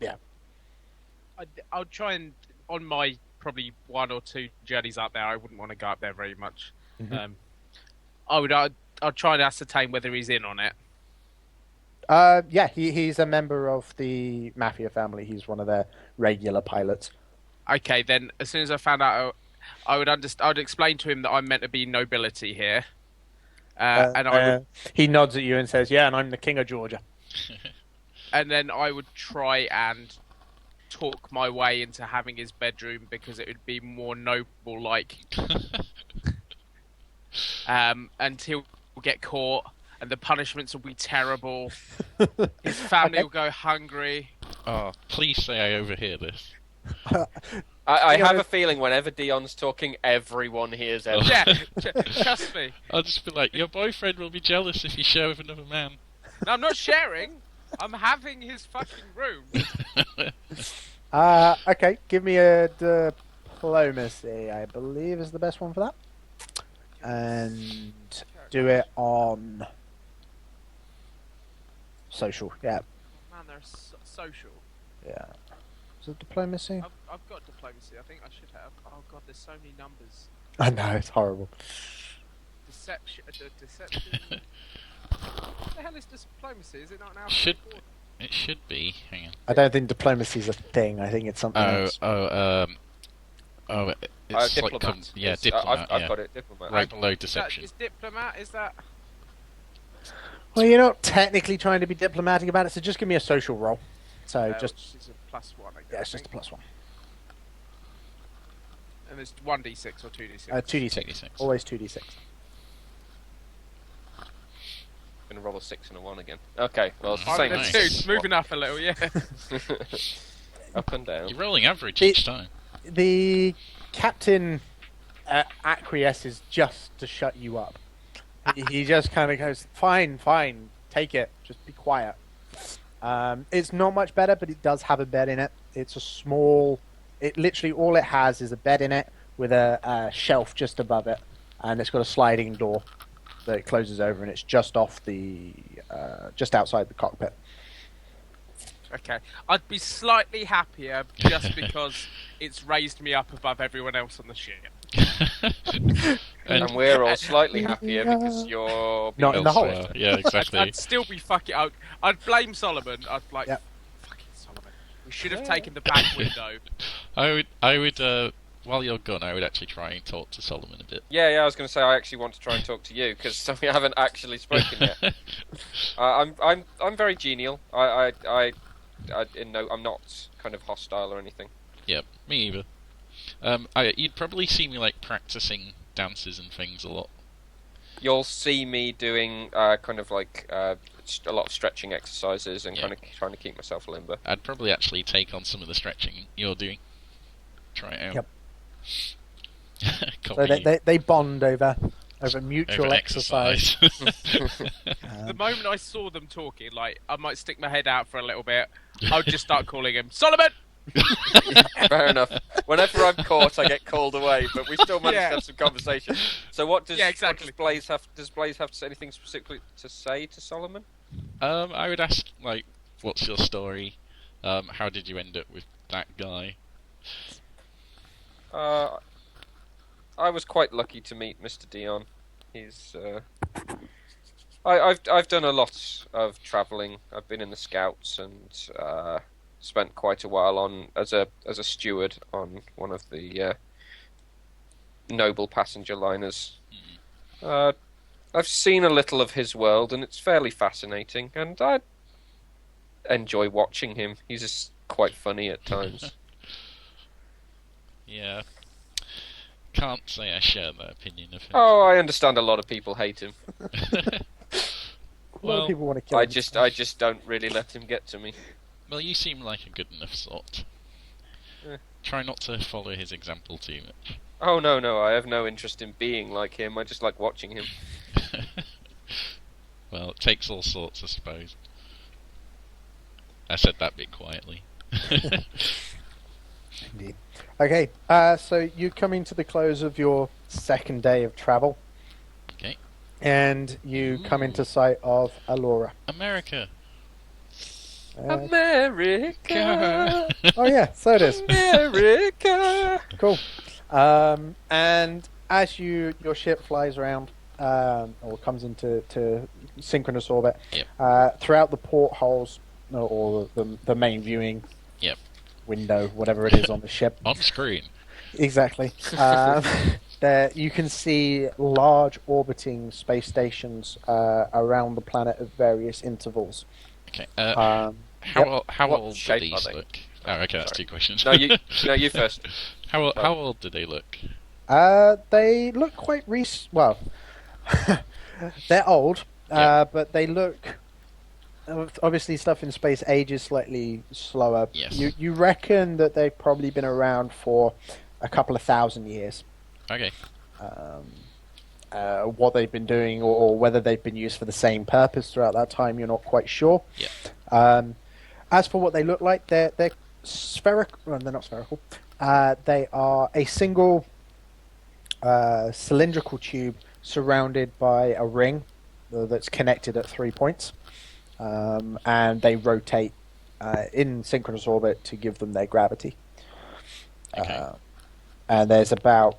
Yeah. I'll try and on my probably 1 or 2 journeys up there. I wouldn't want to go up there very much. Hmm. Um, I'll try and ascertain whether he's in on it. Yeah, he's a member of the Mafia family. He's one of their regular pilots. Okay, then as soon as I found out, I would understand. I'd explain to him that I'm meant to be nobility here, Uh, and I would, uh, he nods at you and says, "Yeah, and I'm the king of Georgia." and then I would try and talk my way into having his bedroom because it would be more noble like. And he'll get caught, and the punishments will be terrible. His family Okay. will go hungry. Oh, please say I overhear this. I Dion have is, a feeling whenever Dion's talking, everyone hears everything. Yeah, trust me. I'll just be like, your boyfriend will be jealous if you share with another man. No, I'm not sharing. I'm having his fucking room. okay, give me a diplomacy, I believe is the best one for that. And do it on social. Yeah, Man, they're social. yeah. Is it diplomacy? I've got diplomacy. I think I should have. Oh god, there's so many numbers. I know, it's horrible. Deception. Deception. What the hell is diplomacy? Is it not now? Should it should be? Hang on. I don't think diplomacy is a thing. I think it's something else. It's like Diplomat. yeah, diplomat. I've yeah. got it. Diplomat. Right below deception. Is diplomat? Is that? Well, you're not technically trying to be diplomatic about it, so just give me a social roll. So just Which is a +1. I guess, yeah, it's just a +1. And there's 1d6 or 2d6. 2d6. 2d6. Always 2d6. Gonna roll a 6 and a 1 again. Okay, well, it's the I'm same. gonna Nice. two. Moving up a little, yeah. Up and down. You're rolling average It- each time. The captain acquiesces just to shut you up. He just kind of goes, "Fine, fine, take it. Just be quiet." It's not much better, but it does have a bed in it. It's a small. It literally all it has is a bed in it with a shelf just above it, and it's got a sliding door that it closes over, and it's just off the just outside the cockpit. Okay, I'd be slightly happier just because it's raised me up above everyone else on the ship. And we're all slightly happier because you're Not in the hole. elsewhere. Yeah, exactly. I'd still be fucking. I'd blame Solomon. I'd like, Yep. fucking Solomon. We should have taken the back window. I would. While you're gone, I would actually try and talk to Solomon a bit. Yeah, I was going to say I actually want to try and talk to you because we haven't actually spoken yet. I'm very genial. I'm not kind of hostile or anything. Yep, me either. You'd probably see me like practicing dances and things a lot. You'll see me doing kind of like a lot of stretching exercises and Yeah. kind of trying to keep myself limber. I'd probably actually take on some of the stretching you're doing. Try it out. Yep. Copy So they bond over mutual over exercise. The moment I saw them talking, like I might stick my head out for a little bit. I would just start calling him Solomon. Fair enough. Whenever I'm caught, I get called away, but we still manage Yeah. to have some conversation. So what does Yeah, exactly. what does Blaze have? Does Blaze have anything specifically to say to Solomon? I would ask like, what's your story? How did you end up with that guy? I was quite lucky to meet Mr. Dion. He's I've done a lot of travelling. I've been in the Scouts and spent quite a while on as a steward on one of the noble passenger liners. I've seen a little of his world, and it's fairly fascinating. And I enjoy watching him. He's just quite funny at times. Yeah. Can't say I share that opinion of him. Oh, I understand a lot of people hate him. A lot Well, of people want to kill I him. just don't really let him get to me. Well, you seem like a good enough sort. Yeah. Try not to follow his example too much. Oh no, I have no interest in being like him. I just like watching him. Well, it takes all sorts, I suppose. I said that bit quietly. Indeed. Okay, so you coming to the close of your second day of travel, Okay. and you come into sight of Alura. America. America. Oh yeah, so it is. America. Cool. And as your ship flies around, or comes into synchronous orbit, throughout the portholes or the main viewing window, whatever it is on the ship, On screen. exactly. There you can see large orbiting space stations around the planet at various intervals. Okay. Um, How What old do shape are these they? look? Oh, okay, that's Sorry. 2 questions. No, you first. How old do they look? They look quite well. They're old, but they look. Obviously, stuff in space ages slightly slower. Yes. You reckon that they've probably been around for a couple of thousand years. Okay. What they've been doing, or whether they've been used for the same purpose throughout that time, you're not quite sure. Yeah. As for what they look like, they're spherical. Well, they're not spherical. They are a single cylindrical tube surrounded by a ring that's connected at 3 points, and they rotate in synchronous orbit to give them their gravity. Okay. And there's about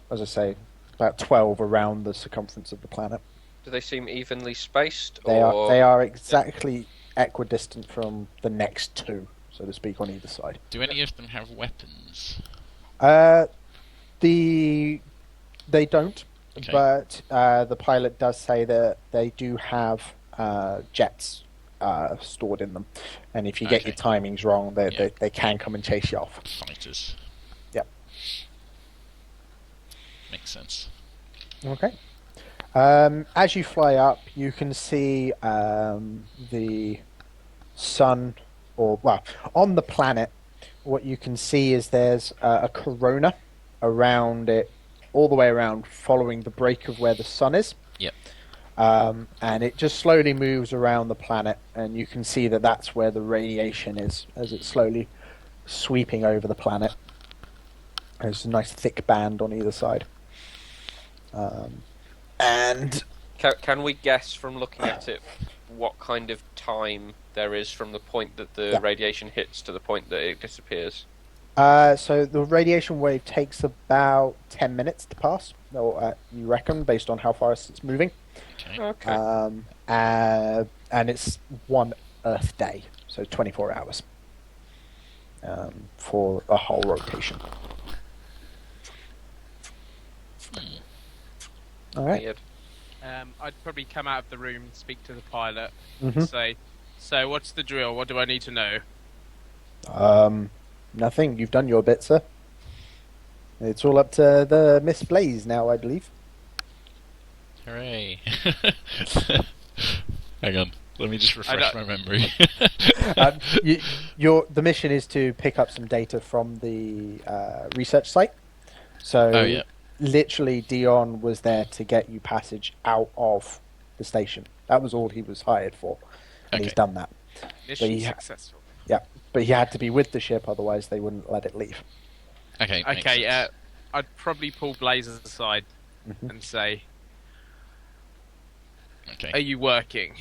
12 around the circumference of the planet. Do they seem evenly spaced? They or... are exactly equidistant from the next two, so to speak, on either side. Do any of them have weapons? They don't, Okay. but the pilot does say that they do have jets stored in them, and if you get your timings wrong, they can come and chase you off. Fighters. Yep. Makes sense. Okay. As you fly up, you can see the sun, on the planet, what you can see is there's a corona around it, all the way around, following the break of where the sun is. Yep. And it just slowly moves around the planet, and you can see that that's where the radiation is, as it's slowly sweeping over the planet. There's a nice thick band on either side. And Can we guess from looking at it what kind of time there is from the point that the radiation hits to the point that it disappears? so the radiation wave takes about 10 minutes to pass, or you reckon, based on how fast it's moving. Okay. Okay. And it's 1 Earth day, so 24 hours for a whole rotation. All right. Weird. I'd probably come out of the room and speak to the pilot Mhm. and say, "So, what's the drill? What do I need to know?" Nothing. You've done your bit, sir. It's all up to the Miss Blaze now, I believe. Hooray. Hang on. Let me just refresh my memory. The mission is to pick up some data from the research site. So, literally, Dion was there to get you passage out of the station. That was all he was hired for, and he's done that. Mission successful. Yeah, but he had to be with the ship, otherwise they wouldn't let it leave. Okay. Okay. I'd probably pull Blaze aside and say, Okay. "Are you working?"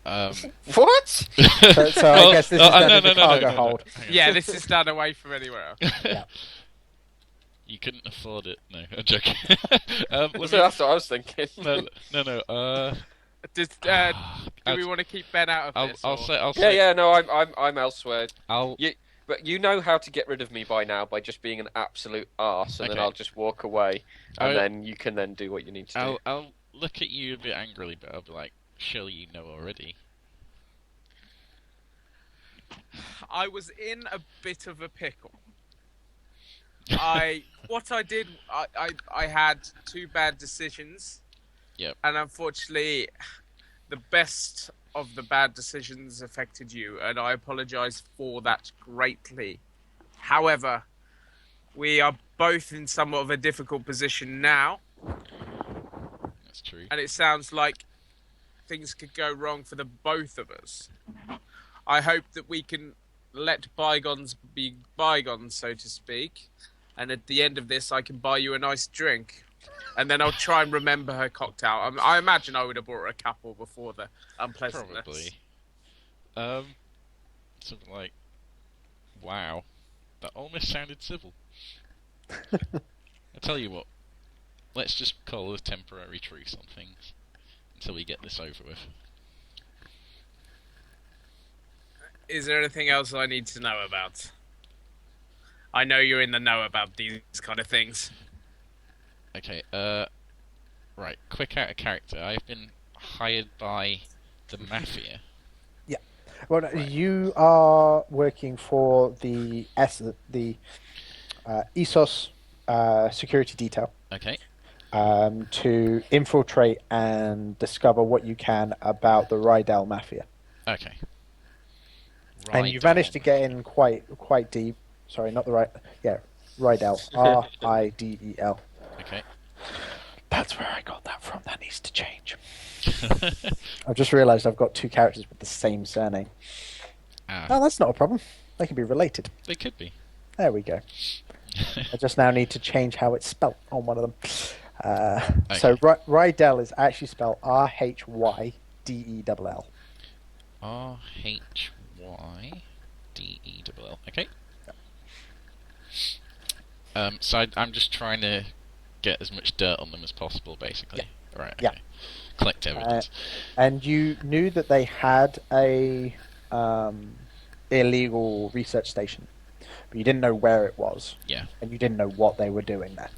What? So I guess this is done in the cargo hold. Yeah, this is done away from anywhere else. Yeah. You couldn't afford it. No, I'm joking. That's what I was thinking. No. Do we want to keep Ben out of this? I'll say. Yeah. No, I'm elsewhere. I'll. But you know how to get rid of me by now by just being an absolute arse, and then I'll just walk away, and then you can then do what you need to do. I'll look at you a bit angrily, but I'll be like, surely you know already. I was in a bit of a pickle. What I did, I had 2 bad decisions. Yep. And unfortunately, the best of the bad decisions affected you, and I apologise for that greatly. However, we are both in somewhat of a difficult position now. That's true. And it sounds like things could go wrong for the both of us. I hope that we can let bygones be bygones, so to speak. And at the end of this, I can buy you a nice drink. And then I'll try and remember her cocktail. I imagine I would have bought her a couple before the unpleasantness. Probably. Something like, wow, that almost sounded civil. I tell you what, let's just call a temporary truce on things until we get this over with. Is there anything else I need to know about? I know you're in the know about these kind of things. Okay, right, quick out of character. I've been hired by the Mafia. Well, no, Right. you are working for the ESOS security detail Okay, to infiltrate and discover what you can about the Rydell Mafia. okay. And you've Rydell managed to get Mafia. in quite deep. Sorry, not the right. Yeah, Rydell. Ridel. Okay. That's where I got that from. That needs to change. I've just realised I've got two characters with the same surname. Ah, Oh, that's not a problem. They can be related. they could be. There we go. I just now need to change how it's spelt on one of them. So Rydell is actually spelled Rhyydell. Rhyydell. Okay. So I'm just trying to get as much dirt on them as possible, basically. Right. Okay. Yeah. Collect evidence. And you knew that they had a illegal research station, but you didn't know where it was. Yeah. And you didn't know what they were doing there.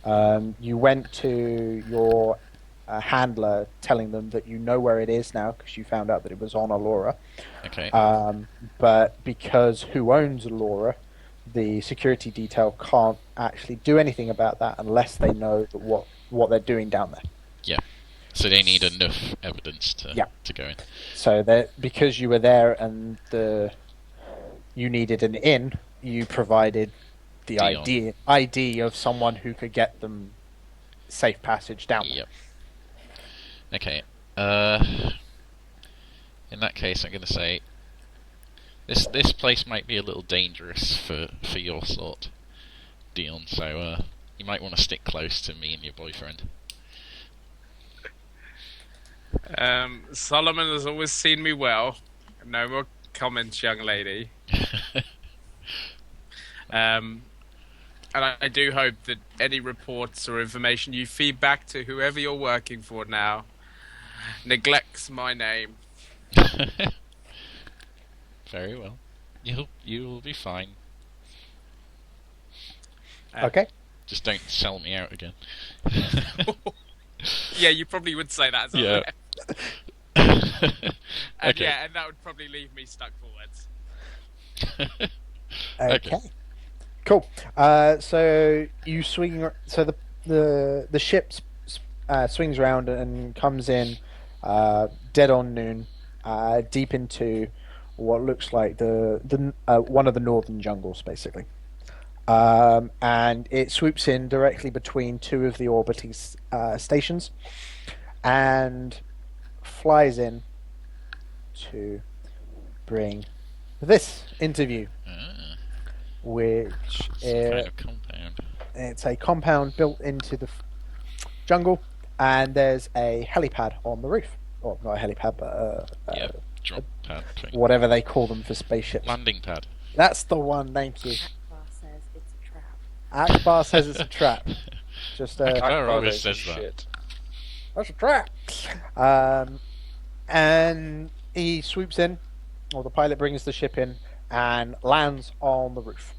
Yeah. You went to your handler telling them that you know where it is now because you found out that it was on Alura. Okay. But because who owns Alura, the security detail can't actually do anything about that unless they know that what they're doing down there. Yeah. So they need enough evidence to go in. So that because you were there and you needed an in, you provided the Dion. ID of someone who could get them safe passage down. Yep. Okay. In that case, I'm going to say this place might be a little dangerous for your sort, Dion. So you might want to stick close to me and your boyfriend. Solomon has always seen me well. No more comments, young lady. And I do hope that any reports or information you feed back to whoever you're working for now neglects my name. Very well. You will be fine. Okay. Just don't sell me out again. Yeah, you probably would say that as well. Yeah. And Okay. yeah, and that would probably leave me stuck forwards. Okay. Cool. So you swing. So the ship swings around and comes in dead on noon, deep into what looks like the one of the northern jungles, basically. And it swoops in directly between two of the orbiting stations, and flies in to bring this interview, which Some kind of compound. it's a compound built into the jungle, and there's a helipad on the roof. Or not a helipad, but Drop pad thing. whatever they call them for spaceships. Landing pad. That's the one, thank you. Akbar says it's a trap. Akbar says it's a trap. Just Akbar always those says are that. shit. that's a trap. And he swoops in, or the pilot brings the ship in and lands on the roof.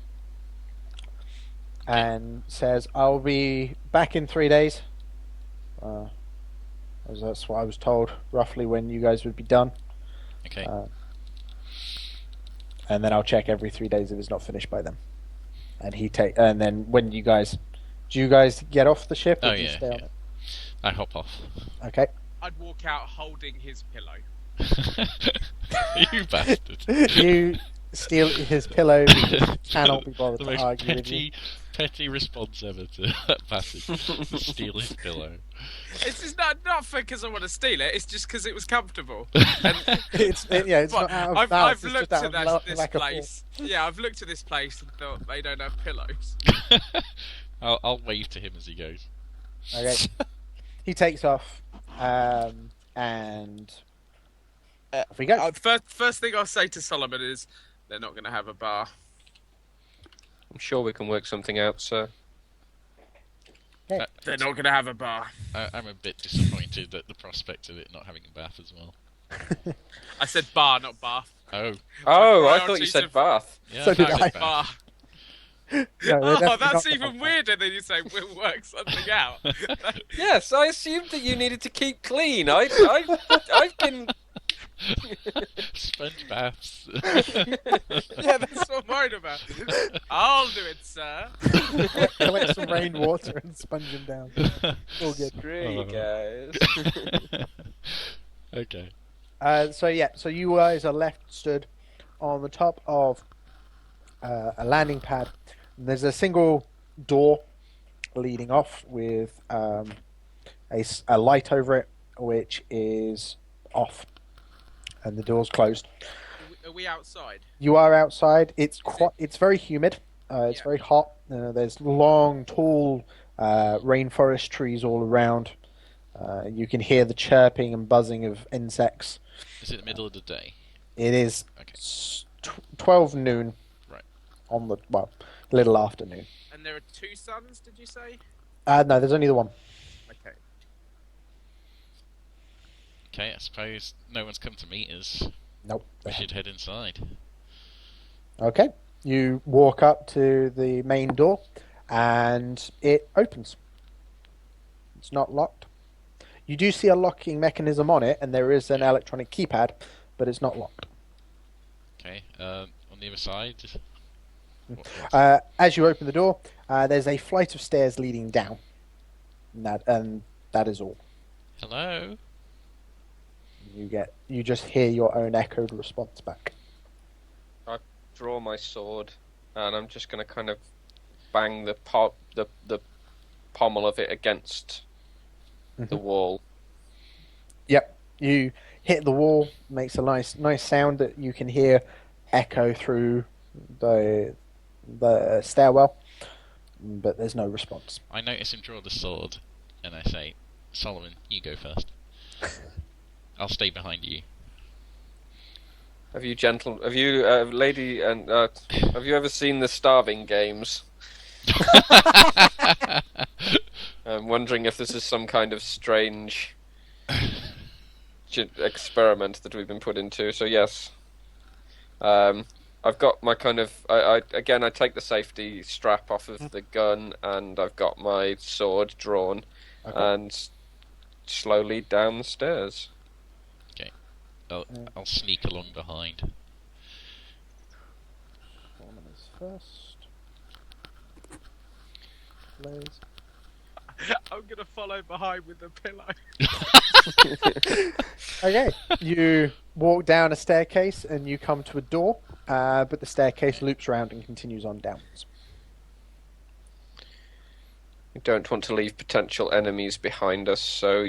And says, "I'll be back in 3 days." That's what I was told, roughly when you guys would be done. Okay. And then I'll check every 3 days if it's not finished by then. And then when do you guys get off the ship? Or do you stay on it? I hop off. Okay. I'd walk out holding his pillow. You bastard. You steal his pillow because you cannot be bothered The to most argue with you. petty response ever to that passage. Steal his pillow. It's just not because I want to steal it. It's just because it was comfortable. It's But not out of I've malice, it's looked just out at of this lack of place. Yeah, I've looked at this place and thought they don't have pillows. I'll wave to him as he goes. Okay. He takes off, and Off we go. First thing I'll say to Solomon is, they're not going to have a bar. I'm sure we can work something out, sir. Okay. They're not going to have a bar. I'm a bit disappointed at the prospect of it not having a bath as well. I said bar, not bath. Oh, Oh, I thought you priorities said of- bath. yeah. So I did said I. bath. Bar. No, they're Oh, definitely that's not even the weirder than you say we'll work something out. Yes, I assumed that you needed to keep clean. I've been. Sponge baths. Yeah, that's what I'm worried about. I'll do it, sir. Collect some rainwater and sponge them down. All good. Screw you guys. Okay. So you guys are left stood on the top of a landing pad. And there's a single door leading off with a light over it, which is off, and the door's closed. Are we outside? You are outside. It's very humid. It's Yeah. very hot. There's long, tall rainforest trees all around. You can hear the chirping and buzzing of insects. Is it the middle of the day? It is Okay. 12 noon. Right. On the little afternoon. And there are 2 suns, did you say? No, there's only the one. Okay. Okay, I suppose no one's come to meet us. Nope. We should head inside. Okay. You walk up to the main door, and it opens. It's not locked. You do see a locking mechanism on it, and there is an electronic keypad, but it's not locked. Okay, on the other side. As you open the door, there's a flight of stairs leading down. And that is all. Hello? You just hear your own echoed response back. I draw my sword, and I'm just going to kind of bang the pommel of it against the wall. Yep. You hit the wall, makes a nice sound that you can hear echo through the stairwell, but there's no response. I notice him draw the sword, and I say, Solomon, you go first. I'll stay behind you. Have you, lady, and have you ever seen the Starving Games? I'm wondering if this is some kind of strange experiment that we've been put into. So yes, I've got my kind of. I take the safety strap off of the gun, and I've got my sword drawn, and slowly down the stairs. I'll sneak along behind. Solomon is first. Blaze. I'm going to follow behind with the pillow. Okay, you walk down a staircase and you come to a door, but the staircase loops around and continues on downwards. We don't want to leave potential enemies behind us, so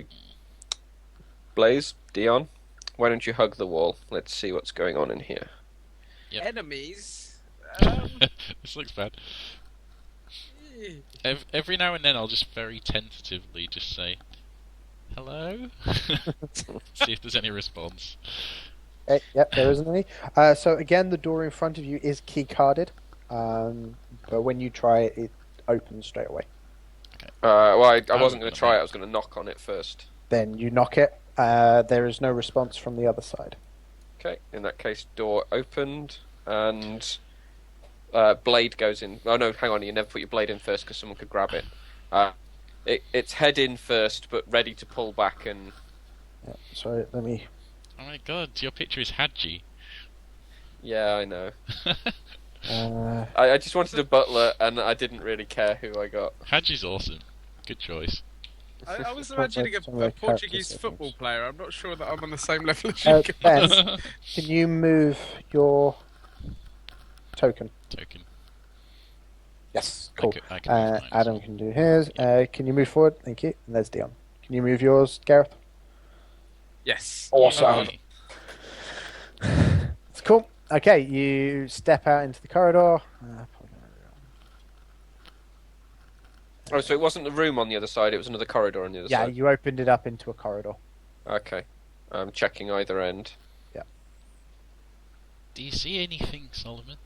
Blaze, Dion, why don't you hug the wall? Let's see what's going on in here. Yep. Enemies? This looks bad. Every now and then I'll just very tentatively just say, hello? See if there's any response. Yep, there isn't any. So again, the door in front of you is key carded, but when you try it, it opens straight away. I wasn't going to try it, I was going to knock on it first. Then you knock it. There is no response from the other side. Okay, in that case, door opened, and blade goes in. Oh no, hang on, you never put your blade in first because someone could grab it. It's head in first, but ready to pull back and... Yeah, sorry, let me... Oh my god, your picture is Hadji. Yeah, I know. I just wanted a butler, and I didn't really care who I got. Hadji's awesome. Good choice. I was imagining Some of a the Portuguese characters, I football think. player. I'm not sure that I'm on the same level as you guys. Ben, can you move your token? Token. Yes, cool. I can move mine as Adam well. can do his. Can you move forward? Thank you. And there's Dion. Can you move yours, Gareth? Yes. Awesome. Yay. It's cool. Okay, you step out into the corridor. Oh, so it wasn't the room on the other side, it was another corridor on the other Yeah, side? you opened it up into a corridor. Okay. I'm checking either end. Yeah. Do you see anything, Solomon?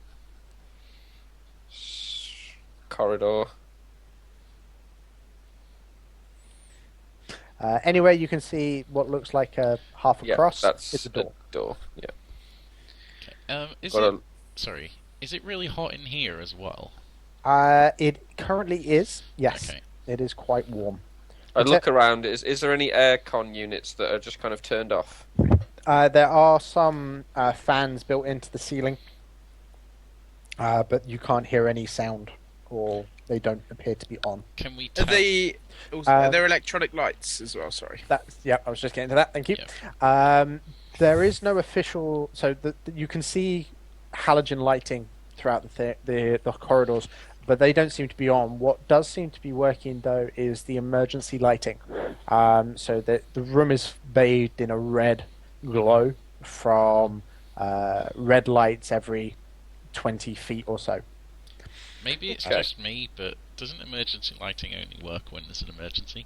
Corridor. Anywhere you can see what looks like a half a Yeah, cross that's is a door. door. Yeah. Is Got it? Sorry. Is it really hot in here as well? It currently is. Yes, Okay. it is quite warm. I It's look around. Is there any aircon units that are just kind of turned off? There are some fans built into the ceiling, but you can't hear any sound, or they don't appear to be on. Can we Are tell? are there electronic lights as well? Sorry. I was just getting to that. Thank you. There is no official, so you can see halogen lighting throughout the corridors, but they don't seem to be on. What does seem to be working though is the emergency lighting. So the room is bathed in a red glow from red lights every 20 feet or so. Maybe it's Okay. just me, but doesn't emergency lighting only work when there's an emergency?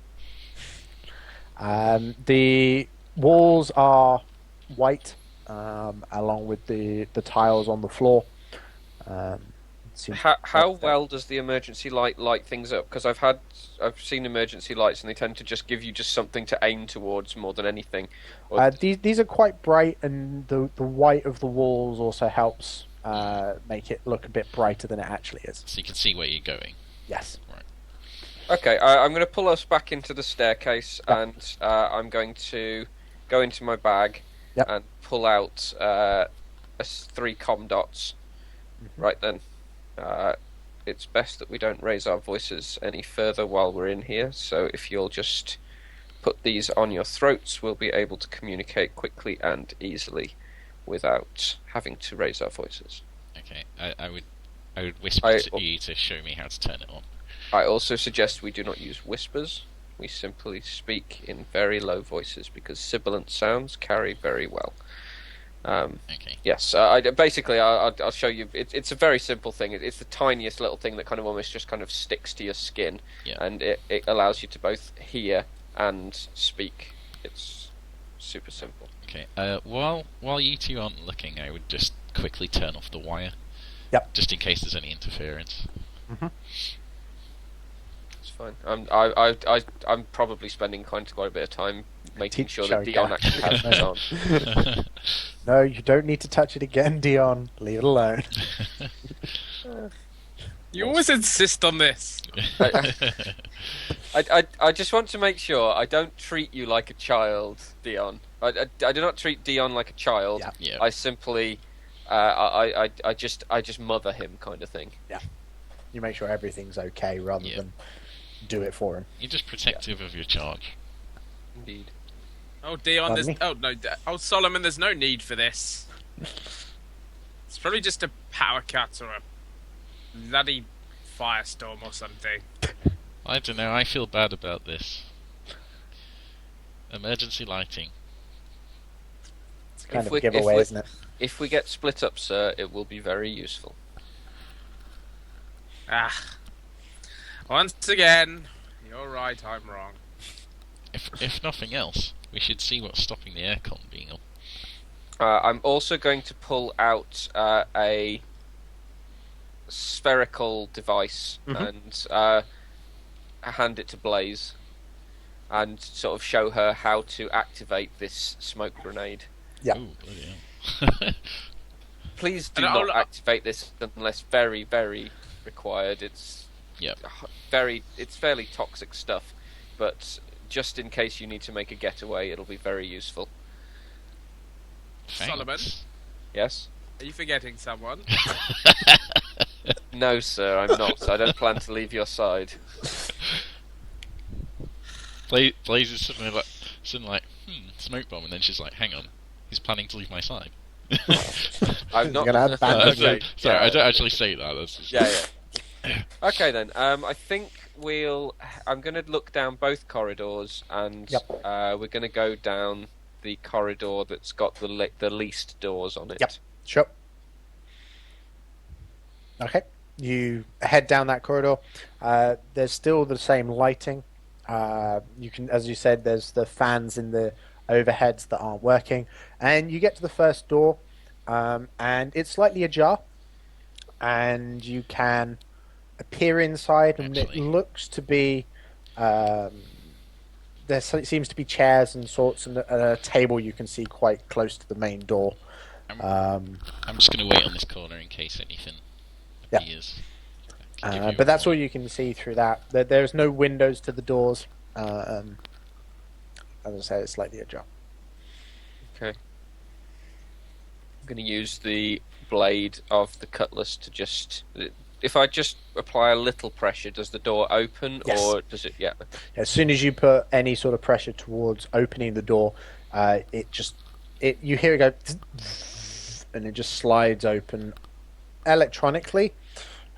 The walls are white, along with the tiles on the floor. How well does the emergency light things up? Because I've seen emergency lights and they tend to just give you just something to aim towards more than anything. These are quite bright, and the white of the walls also helps make it look a bit brighter than it actually is. So you can see where you're going. Yes. Okay, I'm going to pull us back into the staircase, Yep. and I'm going to go into my bag Yep. and pull out 3 comm dots. Mm-hmm. Right then, it's best that we don't raise our voices any further while we're in here. So if you'll just put these on your throats, we'll be able to communicate quickly and easily without having to raise our voices. Okay. I would whisper to you to show me how to turn it on. I also suggest we do not use whispers. We simply speak in very low voices because sibilant sounds carry very well. Okay. Yes, basically I'll show you. It's a very simple thing. It's the tiniest little thing that kind of almost just kind of sticks to your skin, Yeah. and it allows you to both hear and speak. It's super simple. Okay. While you two aren't looking, I would just quickly turn off the wire. Yep. Just in case there's any interference. Mm-hmm. It's fine. I'm probably spending quite a bit of time making sure that Showing Dion Gareth. actually has this on. No, you don't need to touch it again, Dion. Leave it alone. You always insist on this. I just want to make sure I don't treat you like a child, Dion. I do not treat Dion like a child. Yeah. Yeah. I simply, I just mother him, kind of thing. You make sure everything's okay rather Yeah. than do it for him. You're just protective of your charge. Indeed. Oh, Dion, Pardon me? Solomon, there's no need for this. It's probably just a power cut or a bloody firestorm or something. I don't know. I feel bad about this. Emergency lighting. It's kind of we- a giveaway, isn't it? If we get split up, sir, it will be very useful. Ah. Once again, you're right, I'm wrong. If nothing else, we should see what's stopping the aircon being on. I'm also going to pull out a spherical device and hand it to Blaze and sort of show her how to activate this smoke grenade. Yeah. Ooh, bloody hell. Please do And not I'll- activate this unless very, very required. It's Yep. it's fairly toxic stuff, but just in case you need to make a getaway, it'll be very useful. Thanks. Solomon? Yes? Are you forgetting someone? No, sir, I'm not. I don't plan to leave your side. Blaze is suddenly like, smoke bomb, and then she's like, hang on, he's planning to leave my side. I'm not. You're gonna have bad Sorry, Yeah. I don't actually say that. That's just... Yeah. Okay then. I think I'm going to look down both corridors, and Yep. we're going to go down the corridor that's got the least doors on it. Yep. Sure. Okay. You head down that corridor. There's still the same lighting. You can, as you said, there's the fans in the overheads that aren't working, and you get to the first door. and it's slightly ajar, and you can appear inside, and it Actually. looks to be seems to be chairs and sorts, and a table you can see quite close to the main door. I'm just going to wait on this corner in case anything Yeah. appears. Can give you a But that's all warning. you can see through that. There's no windows to the doors. As I say, it's slightly ajar. Okay. I'm going to use the blade of the cutlass to just... If I just apply a little pressure, does the door open, Yes. or does it... Yeah. As soon as you put any sort of pressure towards opening the door, you hear it go, and it just slides open electronically,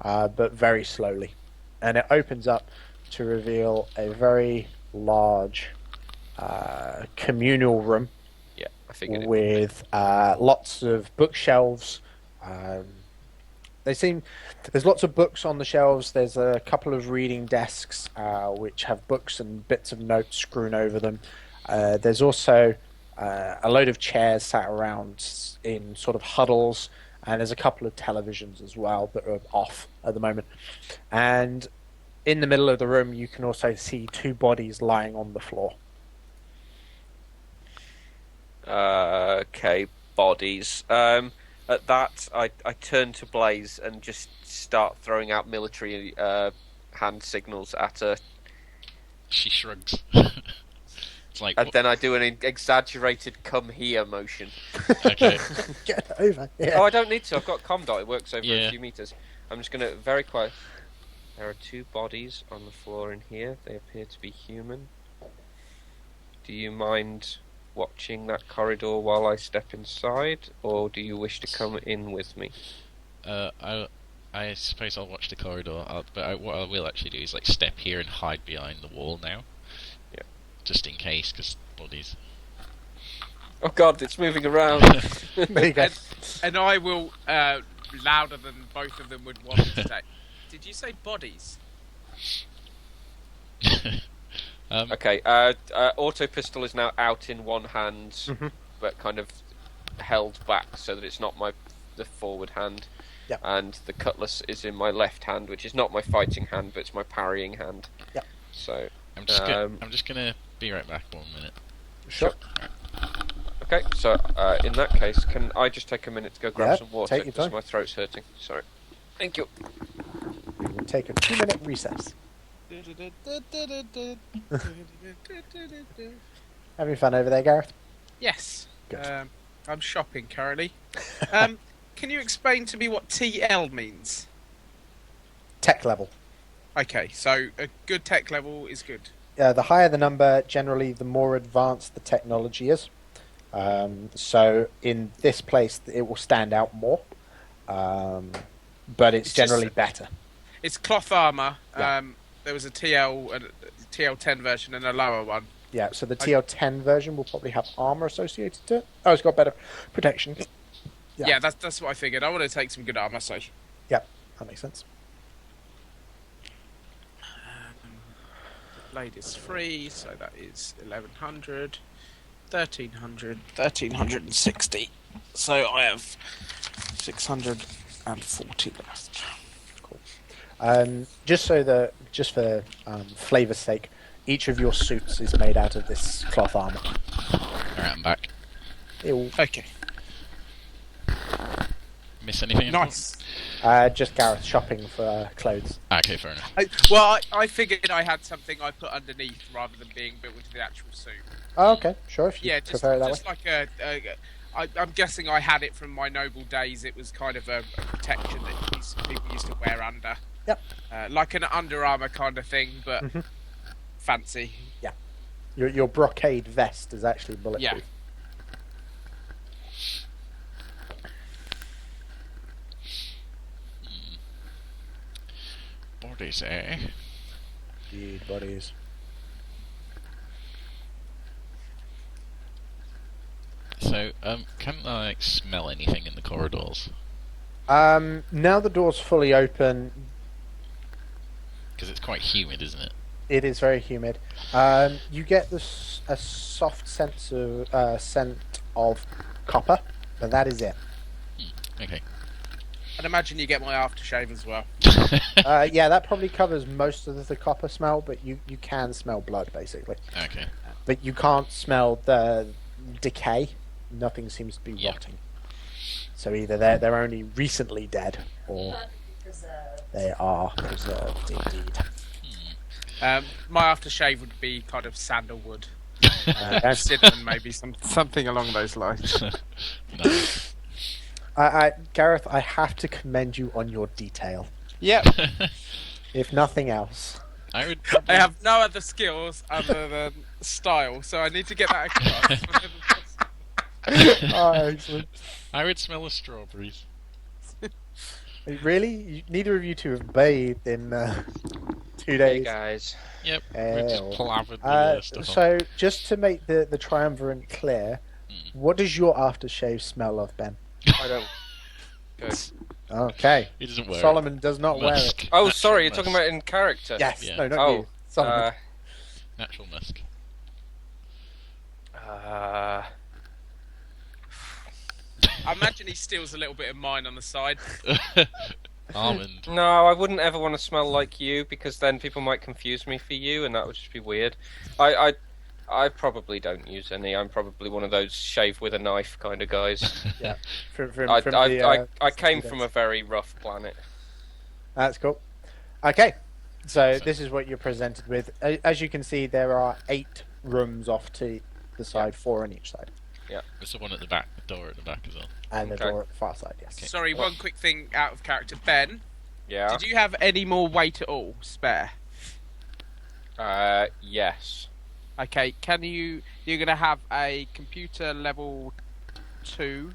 but very slowly, and it opens up to reveal a very large communal room Yeah, I figured it. with lots of bookshelves. There's lots of books on the shelves. There's a couple of reading desks which have books and bits of notes strewn over them. There's also a load of chairs sat around in sort of huddles, and there's a couple of televisions as well that are off at the moment. And in the middle of the room, you can also see two bodies lying on the floor. Okay, bodies. At that, I turn to Blaze and just start throwing out military hand signals at her. She shrugs. It's like, And then I do an exaggerated "come here" motion. okay. Get over here. Oh, I don't need to. I've got Comdot. It works over Yeah. a few meters. I'm just going to very quiet. There are two bodies on the floor in here. They appear to be human. Do you mind watching that corridor while I step inside, or do you wish to come in with me? I suppose I'll watch the corridor, but what I will actually do is like step here and hide behind the wall now. Yeah. Just in case, because bodies. Oh God, it's moving around. There you go. And I will, louder than both of them would want to say. Did you say bodies? Okay, auto pistol is now out in one hand, but kind of held back so that it's not the forward hand. Yep. And the cutlass is in my left hand, which is not my fighting hand, but it's my parrying hand. Yep. So I'm just gonna be right back 1 minute. Sure. okay, so in that case, can I just take a minute to go grab Yeah, some water take your because time. my throat's hurting? Sorry. Thank you. We will take a 2-minute recess. Having fun over there, Gareth? Yes. Good. I'm shopping currently. Can you explain to me what TL means? Tech level. Okay, so a good tech level is good. The higher the number, generally, the more advanced the technology is. So in this place, it will stand out more. But it's generally better. It's cloth armor. Yeah. There was a TL10 version and a lower one. Yeah, so the TL10 version will probably have armor associated to it. Oh, it's got better protection. Yeah, that's what I figured. I want to take some good armor, so... Yep, that makes sense. The blade is free, so that is 1100, 1300, 1360. So I have 640 left. Cool. Just for flavour's sake, each of your suits is made out of this cloth armor. Alright, I'm back. Ew. Okay. Miss anything? Nice. Just Gareth shopping for clothes. Okay, fair enough. I figured I had something I put underneath rather than being built into the actual suit. Oh, okay, sure. If you Yeah, just prefer it that way. like I'm guessing I had it from my noble days. It was kind of a protection that people used to wear under. Yep. Like an Under Armour kind of thing, but fancy. Your brocade vest is actually bulletproof. Yeah. Bodies, eh? Indeed, bodies. So, can I like, smell anything in the corridors? Now the door's fully open, Because it's quite humid, isn't it? it is very humid. You get a soft scent of copper, but that is it. Okay. I'd imagine you get my aftershave as well. Yeah, that probably covers most of the copper smell, but you can smell blood basically. Okay. But you can't smell the decay. Nothing seems to be Yeah. rotting. So either they're only recently dead, or they are preserved indeed. My aftershave would be kind of sandalwood, Okay. cinnamon, maybe something along those lines. Nice. Gareth, I have to commend you on your detail, Yep. if nothing else. I would. I Probably... have no other skills other than style, so I need to get that across. Oh, excellent. I would smell the strawberries. Really? Neither of you two have bathed in 2 Hey days. guys. Yep. We're just Hell. plathered with stuff on. So, just to make the triumvirate clear, what does your aftershave smell of, Ben? I don't. Good. Okay. He doesn't wear Solomon does not wear it. musk. Oh, Natural sorry, you're musk. talking about in character. Yes. Yeah. No, not Oh, you. Solomon. Natural musk. I imagine he steals a little bit of mine on the side. Almond. No, I wouldn't ever want to smell like you because then people might confuse me for you, and that would just be weird. I probably don't use any. I'm probably one of those shave with a knife kind of guys. Yeah. I came from a very rough planet. That's cool. Okay. So this is what you're presented with. As you can see, there are 8 rooms off to the side, 4 on each side, There's the one at the back, the door at the back as well. and the Okay. door at the far side. Yes. Sorry, one quick thing out of character. Ben, Yeah. did you have any more weight at all spare? Yes. Okay, you're going to have a computer level 2,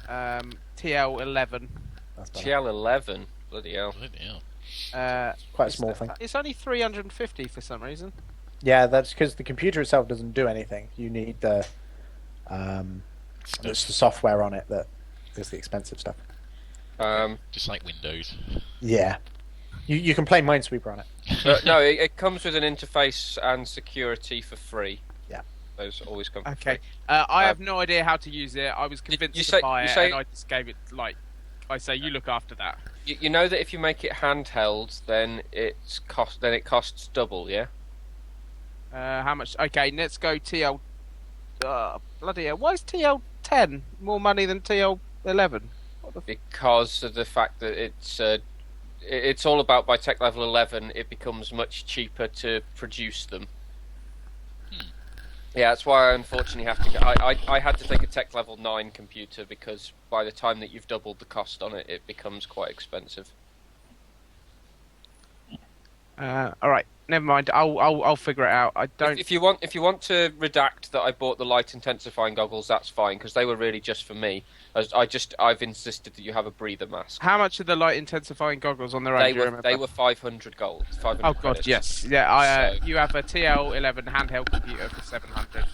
TL11. That's better. TL11. Bloody hell. Bloody hell. Quite a small thing. It's only 350 for some reason. Yeah, that's because the computer itself doesn't do anything. You need the it's the software on it that is the expensive stuff. Just like Windows. Yeah. You can play Minesweeper on it. No, it comes with an interface and security for free. Yeah. Those always come for Okay. free. I have no idea how to use it. I was convinced you to say- buy you it, say- and I just gave it, I say, you look after that. You know that if you make it handheld, then it costs double, yeah? How much? Okay, let's go TL. Bloody hell. Why is TL10 more money than TL11? Because of the fact that it's all about by tech level 11, it becomes much cheaper to produce them. Yeah, that's why I unfortunately have to. I had to take a tech level 9 computer because by the time that you've doubled the cost on it, it becomes quite expensive. All right, never mind. I'll figure it out. I don't. If you want to redact that I bought the light intensifying goggles, that's fine because they were really just for me. I've insisted that you have a breather mask. How much are the light intensifying goggles on their own? They were 500 gold. 500 Oh god, credits. yes, yeah. So- You have a TL11 handheld computer for 700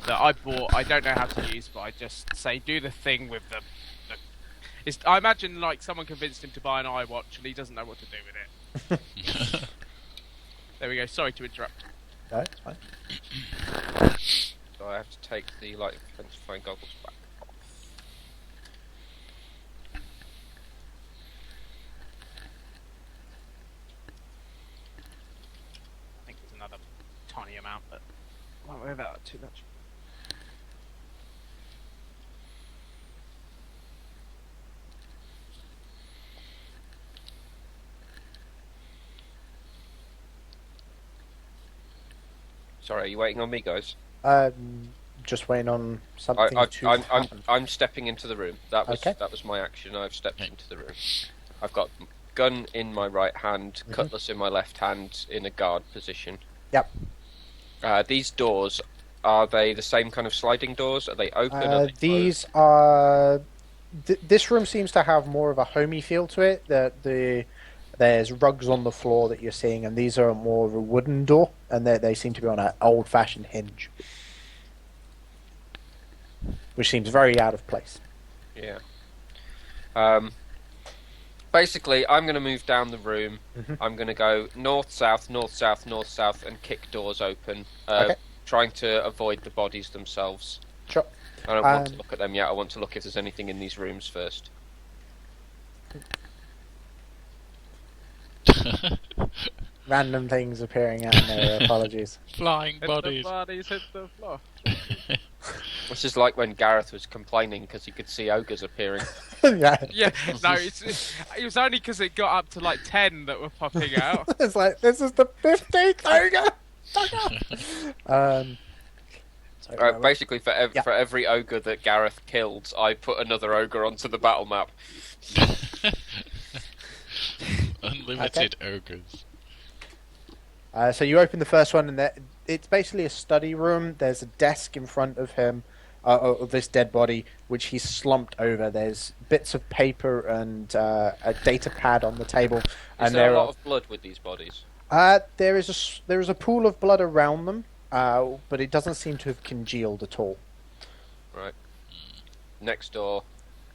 that I bought. I don't know how to use, but I just say do the thing with the. I imagine like someone convinced him to buy an iWatch and he doesn't know what to do with it. There we go. Sorry to interrupt. No, it's fine. So I have to take the light intensifying goggles back off. I think it's another tiny amount, but I won't worry about that too much. Sorry, are you waiting on me, guys? Just waiting on something to happen. I'm stepping into the room. That Okay. was my action. I've stepped Okay. into the room. I've got gun in my right hand, cutlass in my left hand, in a guard position. Yep. These doors, are they the same kind of sliding doors? Are they open? Are they These are. This room seems to have more of a homey feel to it. There's rugs on the floor that you're seeing, and these are more of a wooden door, and they seem to be on an old-fashioned hinge, which seems very out of place. Yeah. Basically, I'm going to move down the room. Mhm. I'm going to go north, south, north, south, north, south, and kick doors open, Okay. trying to avoid the bodies themselves. Sure. I don't want to look at them yet. I want to look if there's anything in these rooms first. Random things appearing out in there. Apologies. Flying Hit bodies. the bodies hit the floor. This is like when Gareth was complaining because he could see ogres appearing. Yeah. Yeah, no, it was only because it got up to like 10 that were popping out. It's like, this is the 15th ogre! Sorry, Basically, for Yeah. every ogre that Gareth killed, I put another ogre onto the battle map. Unlimited ogres. So you open the first one, and it's basically a study room. There's a desk in front of him, of this dead body, which he's slumped over. There's bits of paper and a data pad on the table. Is And there a there lot are, of blood with these bodies? there is a pool of blood around them, but it doesn't seem to have congealed at all. Right. Next door.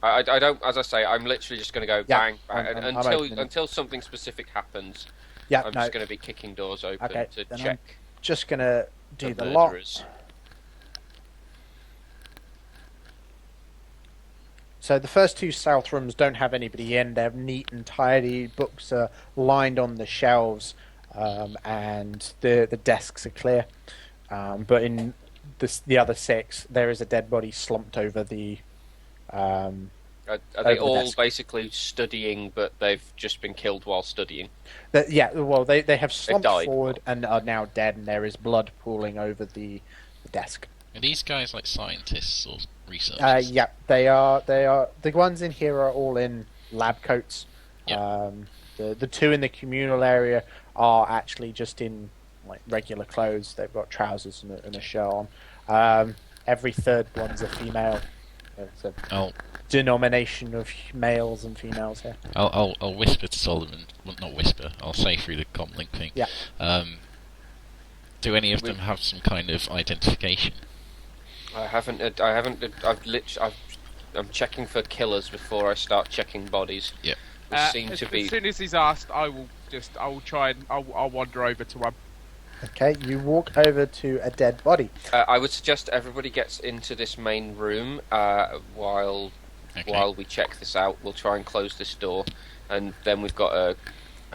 I don't. As I say, I'm literally just going to go Yeah, bang bang I'm opening it. until something specific happens. Yeah, I'm no, just going to be kicking doors open Okay, to then I'm check just gonna do the the lock. murderers. So the first two south rooms don't have anybody in. They're neat and tidy. Books are lined on the shelves, and the desks are clear. But in the other six, there is a dead body slumped over the. Are over they the all desk. basically studying, but they've just been killed while studying? Yeah, well, they have slumped died. forward and are now dead, and there is blood pooling over the desk. Are these guys like scientists or researchers? Yeah, they are. They are. The ones in here are all in lab coats. Yeah. The two in the communal area are actually just in like regular clothes. They've got trousers and a shirt on. Every third one's a female. It's a I'll denomination of males and females here. I'll whisper to Solomon. Well, not whisper. I'll say through the comlink thing. Yeah. Do any of them have some kind of identification? I haven't. I'm checking for killers before I start checking bodies. Yeah. Which seem to be. As soon as he's asked, I will try and I'll wander over to one. Okay, you walk over to a dead body. I would suggest everybody gets into this main room while we check this out. We'll try and close this door, and then we've got a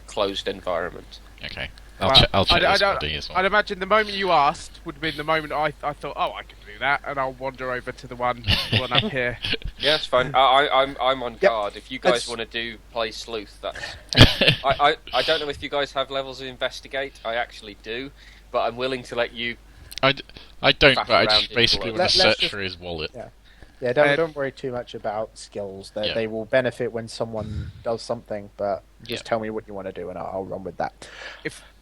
closed environment. Okay. Well, I'll check this body as well. I'd imagine the moment you asked would have been the moment I thought, oh, I could do that, and I'll wander over to the one up here. Yeah, that's fine. I'm on Yep. guard. If you guys That's- want to play sleuth, that's. I don't know if you guys have levels of investigate. I actually do, but I'm willing to let you. I don't, Faff but I around just in basically blood. want to Let's search just- for his wallet. Yeah, don't worry too much about skills. Yeah. They will benefit when someone does something, but just Yeah. tell me what you want to do, and I'll run with that.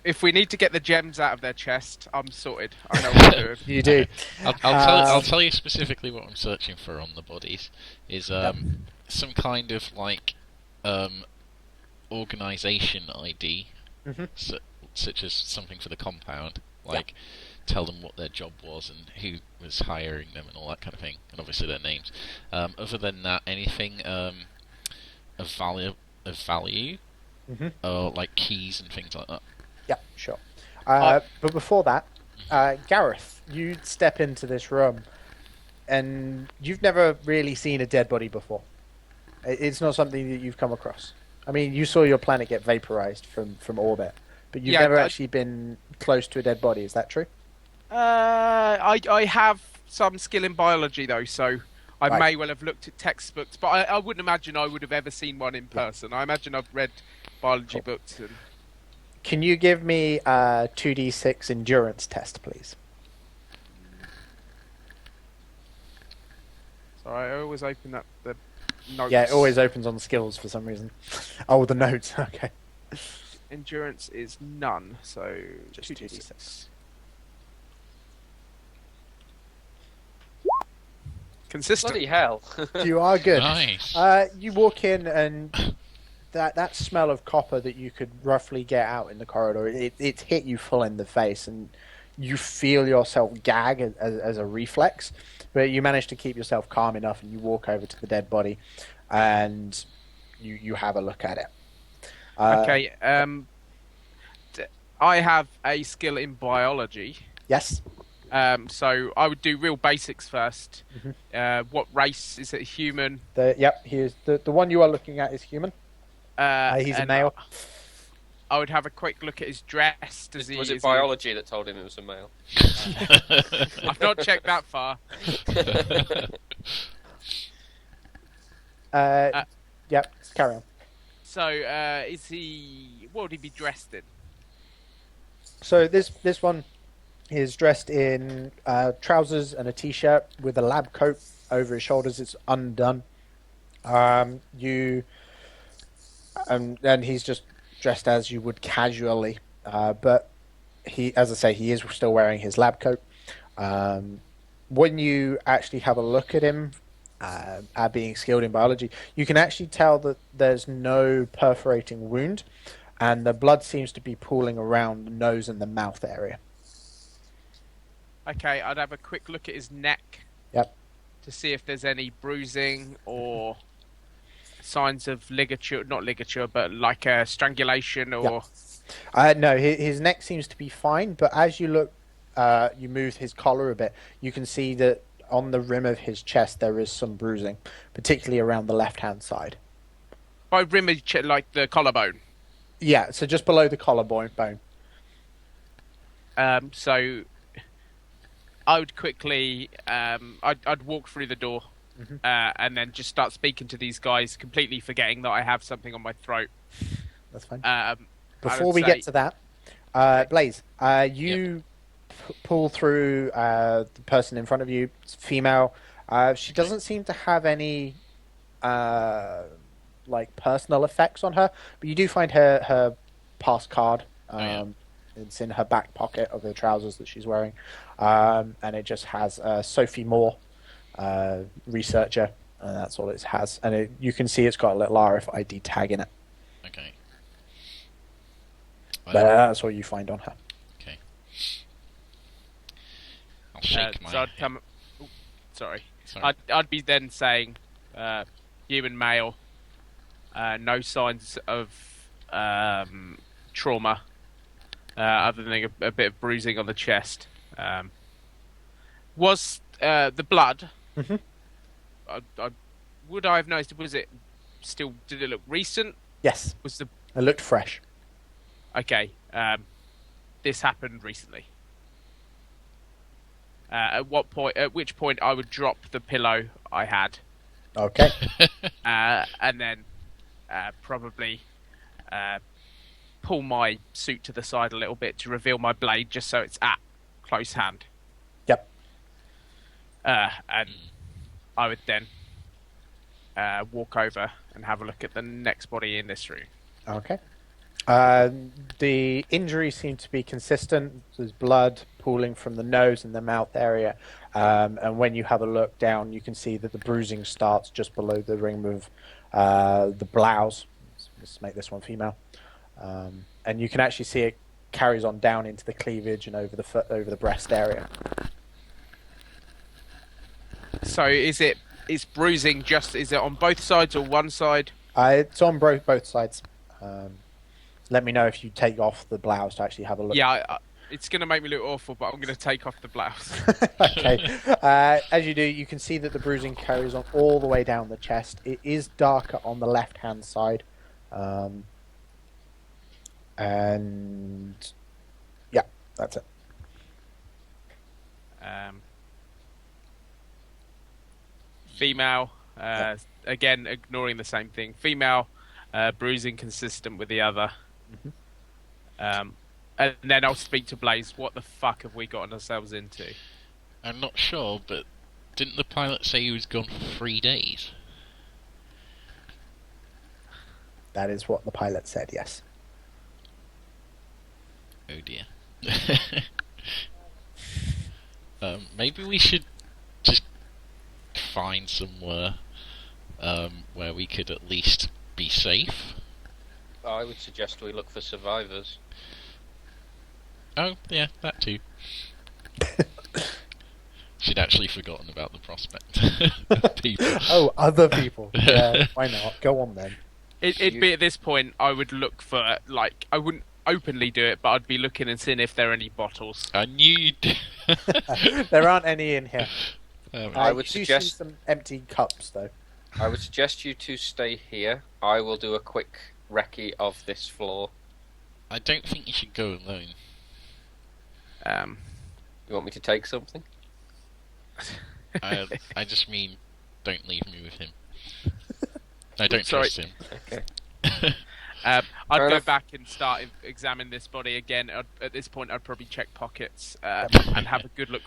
If we need to get the gems out of their chest, I'm sorted. I know what to do. You do. I'll tell you specifically what I'm searching for on the bodies. Is some kind of like organisation ID, Mhm. such as something for the compound, like tell them what their job was and who was hiring them and all that kind of thing, and obviously their names. Other than that, anything of value, Mhm. or like keys and things like that. Yeah, sure. But before that, Gareth, you step into this room, and you've never really seen a dead body before. It's not something that you've come across. I mean, you saw your planet get vaporized from orbit, but you've Yeah, never I- actually been close to a dead body. Is that true? I have some skill in biology though, so I Right. may well have looked at textbooks, but I wouldn't imagine I would have ever seen one in person. I imagine I've read biology Cool. books. And Can you give me a 2d6 endurance test, please? sorry, I always open up the notes. Yeah, it always opens on skills for some reason. Oh, the notes. Okay. Endurance is none, so Just 2d6. Consistent. Bloody hell! You are good. Nice. You walk in, and that smell of copper that you could roughly get out in the corridor, it hit you full in the face, and you feel yourself gag as a reflex, but you manage to keep yourself calm enough, and you walk over to the dead body, and you have a look at it. Okay. I have a skill in biology. Yes. So I would do real basics first. What race is it? Human. He is the one you are looking at is human. He's a And male. I would have a quick look at his dress. Was it biology that told him it was a male? I've not checked that far. Carry on. So, is he? What would he be dressed in? So this one is dressed in trousers and a t-shirt with a lab coat over his shoulders. It's undone. And he's just dressed as you would casually, but he, as I say, he is still wearing his lab coat. When you actually have a look at him, at being skilled in biology, you can actually tell that there's no perforating wound, and the blood seems to be pooling around the nose and the mouth area. Okay, I'd have a quick look at his neck. Yep. To see if there's any bruising or signs of ligature, not ligature, but like a strangulation or... No, his neck seems to be fine, but as you look, you move his collar a bit, you can see that on the rim of his chest there is some bruising, particularly around the left-hand side. By rim of like the collarbone? Yeah, so just below the collarbone. So I would quickly... I'd walk through the door. And then just start speaking to these guys, completely forgetting that I have something on my throat. That's fine. Before we get to that, Blaze, you pull through the person in front of you. It's female. She doesn't seem to have any like personal effects on her, but you do find her pass card. It's in her back pocket of the trousers that she's wearing, and it just has Sophie Moore. Researcher, and that's all it has. And you can see it's got a little RFID tag in it. Okay. But that's what you find on her. Okay. I'll shake my... So I'd come... sorry. I'd be then saying, human male, no signs of trauma, other than a bit of bruising on the chest. Was the blood... would I have noticed? Was it still? Did it look recent? Yes. It looked fresh. Okay. This happened recently. At which point I would drop the pillow I had. Okay. And then probably pull my suit to the side a little bit to reveal my blade, just so it's at close hand. Yep. And I would then walk over and have a look at the next body in this room. Okay. The injuries seem to be consistent. There's blood pooling from the nose and the mouth area. And when you have a look down, you can see that the bruising starts just below the rim of the blouse. Let's make this one female. And you can actually see it carries on down into the cleavage and over the breast area. So is bruising is it on both sides or one side? It's on both sides. Let me know if you take off the blouse to actually have a look. Yeah, it's going to make me look awful, but I'm going to take off the blouse. Okay. As you do, you can see that the bruising carries on all the way down the chest. It is darker on the left-hand side. And yeah, that's it. Female, again, ignoring the same thing. Female, bruising consistent with the other. And then I'll speak to Blaze. What the fuck have we gotten ourselves into? I'm not sure, but didn't the pilot say he was gone for 3 days? That is what the pilot said, yes. Oh dear. Maybe we should just find somewhere where we could at least be safe. I would suggest we look for survivors. Oh, yeah, that too. She'd actually forgotten about the prospect of people. Oh, other people. Yeah, why not? Go on then. It'd be at this point I would look for, like, I wouldn't openly do it, but I'd be looking and seeing if there are any bottles. I knew you'd. There aren't any in here. I would you do see suggest- some empty cups, though. I would suggest you two stay here. I will do a quick recce of this floor. I don't think you should go alone. You want me to take something? I just mean, don't leave me with him. I don't Sorry. trust him. Okay. I'd Fair go enough. back and start examine this body again. At this point, I'd probably check pockets and have a good look